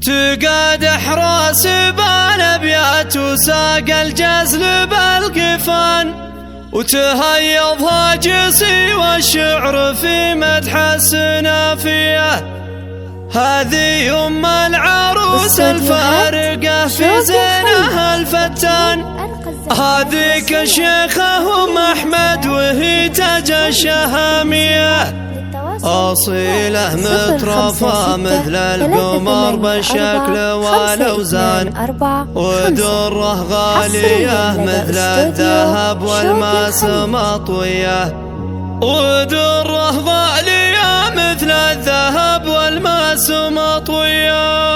تقاد احراس بالابيات وساق الجزل بالقفان، وتهيض هاجسي والشعر في مدح السنافيه. هذه أم العروس الفارقة في زينها الفتان، هذيك الشيخة أم أحمد وهي تاج الشهامية. أصيلة مترفة مثل القمر بالشكل والأوزان، ودره غالية مثل الذهب والماس مطوية، ودره غالية مثل الذهب والماس مطوية.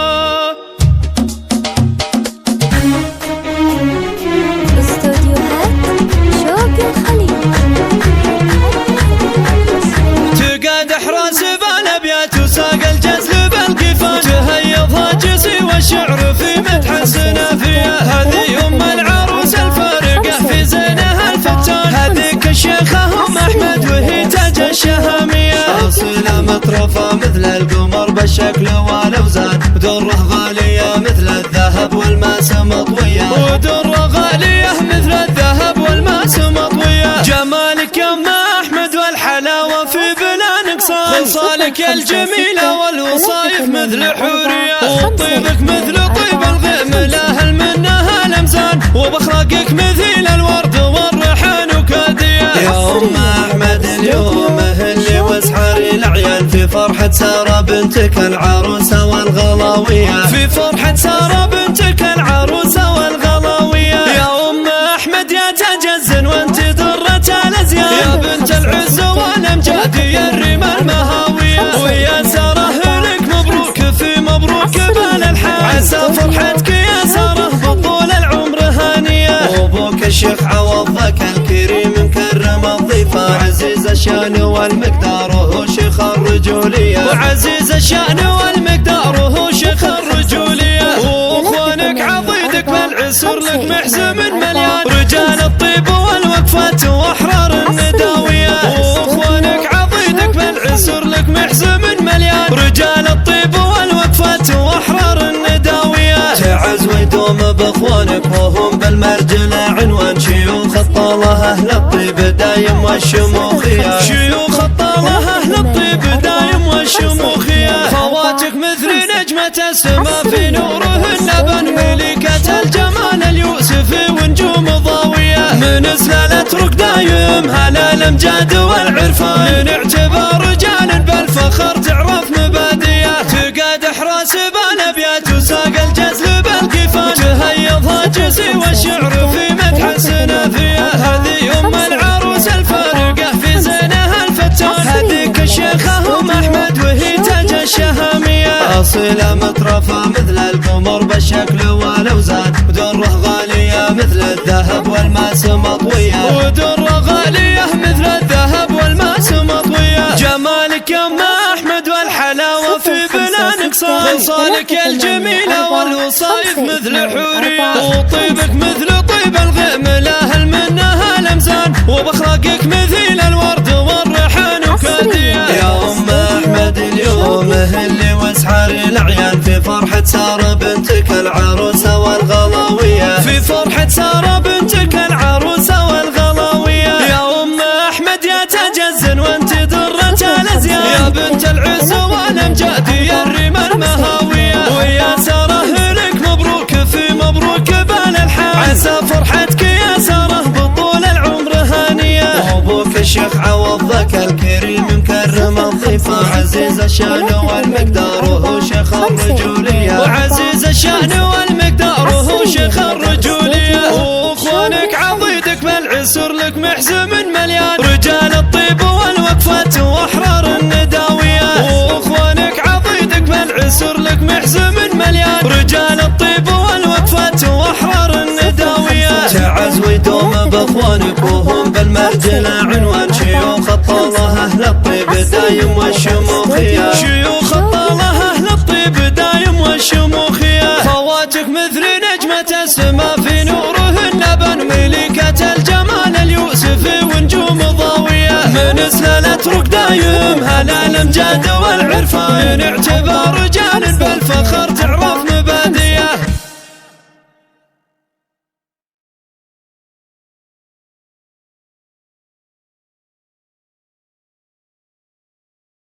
تقاد احراس بالابيات وساق الجزل بالقفان، تهيض هاجسي والشعر في مدح السنافيه. هذه ام العروس الفارقه في زينها الفتان، هذيك الشيخه ام احمد وهي تاج الشهاميه. اصيله مترفه مثل القمر بالشكل والاوزان، ودره غاليه مثل الذهب والماس مطويه، ودره غاليه مثل الذهب والماس مطويه. جمالك يا ام احمد والحلاوه في بلا نقصان، خصالك الجميله والوصايف مثل حوريه، وطيبك مثل طيب الغيم لا هل منها لمزان، وبخلاقك مثل الورد والريحان وكاديه. يا ام احمد اليوم اللي واسحري العيال في فرحه ساره بنتك العروسه والغلاويه، في فرحه ساره بنتك العروسه والغلاويه. يا ام احمد يا تاج الزن وانت درة الازيان، يا بنت العز والامجاد يا الرمى المهاويه. ويا ساره لك مبروك في مبروك بالالحان، عسى فرحتك يا ساره بطول العمر هانيه. وابوك الشيخ عوضك الكريم مكرم الضيفه، عزيز الشان والمقدار وهو شيخ الرجوليه، وعزيز الشان والمقدار وهو شيخ الرجوليه. واخوانك عضيدك بالعسر لك محزم مليان، رجال الطيب والوقفات واحرار النداويه. واخوانك عضيدك بالعسر لك محزم مليان، رجال الطيب والوقفات واحرار النداويه. تعز ويدوم باخوانك وهم بالمرجل عنوان، شيوخ الطاله اهل الطيب دايم والشموخيه، شيوخ الطاله اهل الطيب دايم والشموخيه. خواتك مثل نجمه السما في نورهن بن ملكه الجمال اليوسف ونجوم ضاويه، من سلالة رق دايم هلا الامجاد والعرفان، من اعتبار رجال بالفخر تعرف مباديه. تقاد احراس بالابيات وساق الجزل بالقفان، تهيض هاجسي والشعر في مدح السنافيه. هذه ام العروس الفارقه في زينها الفتان، هذيك الشيخه ام احمد وهي تاج الشهاميه. اصيله مترفه مثل القمر بالشكل والاوزان، ودره غاليه مثل الذهب والماس مطويه، ودره غاليه مثل الذهب والماس مطويه. جمالك يا ام احمد والحلاوه في بلا نقصان، خصالك الجميله والوصايف مثل حوريه، وطيبك مثل طيب الغيم لا هل منها لمزان، وبخلاقك مثل الورد والريحان وكاديه. يا ام احمد اليوم اللي واسحري العيال في فرحه ساره بنتك العروسه والغلاويه، في فرحه ساره بنتك العروسه والغلاويه. يا ام احمد يا تاج الزن وانت درة الازيان، يا بنت العز والامجاد يا الرمى المهاويه. ويا ساره لك مبروك في مبروك بالالحان، عسى فرحتك يا ساره بطول العمر هانيه. وابوك الشيخ عوضك الكريم مكرم الضيفه، عزيز الشان والمقدار وهو شيخ الرجوليه، وعزيز الشان والمقدار وهو شيخ الرجوليه. واخوانك عضيدك بالعسر لك محزم مليان، رجال الطيب والوقفات واحرار النداويه. واخوانك عضيدك بالعسر لك محزم مليان، رجال الطيب والوقفات واحرار النداويه. تعز ويدوم باخوانك وهم بالمرجل عنوان، شيوخ الطاله اهل الطيب دايم والشموخيه، شيوخ الطاله اهل الطيب دايم والشموخيه. خواتك مثل نجمه السما في نورهن بن ملكه الجمال اليوسف ونجوم ضاويه، من سلالة رق دايم هلا الامجاد والعرفان، اعتبار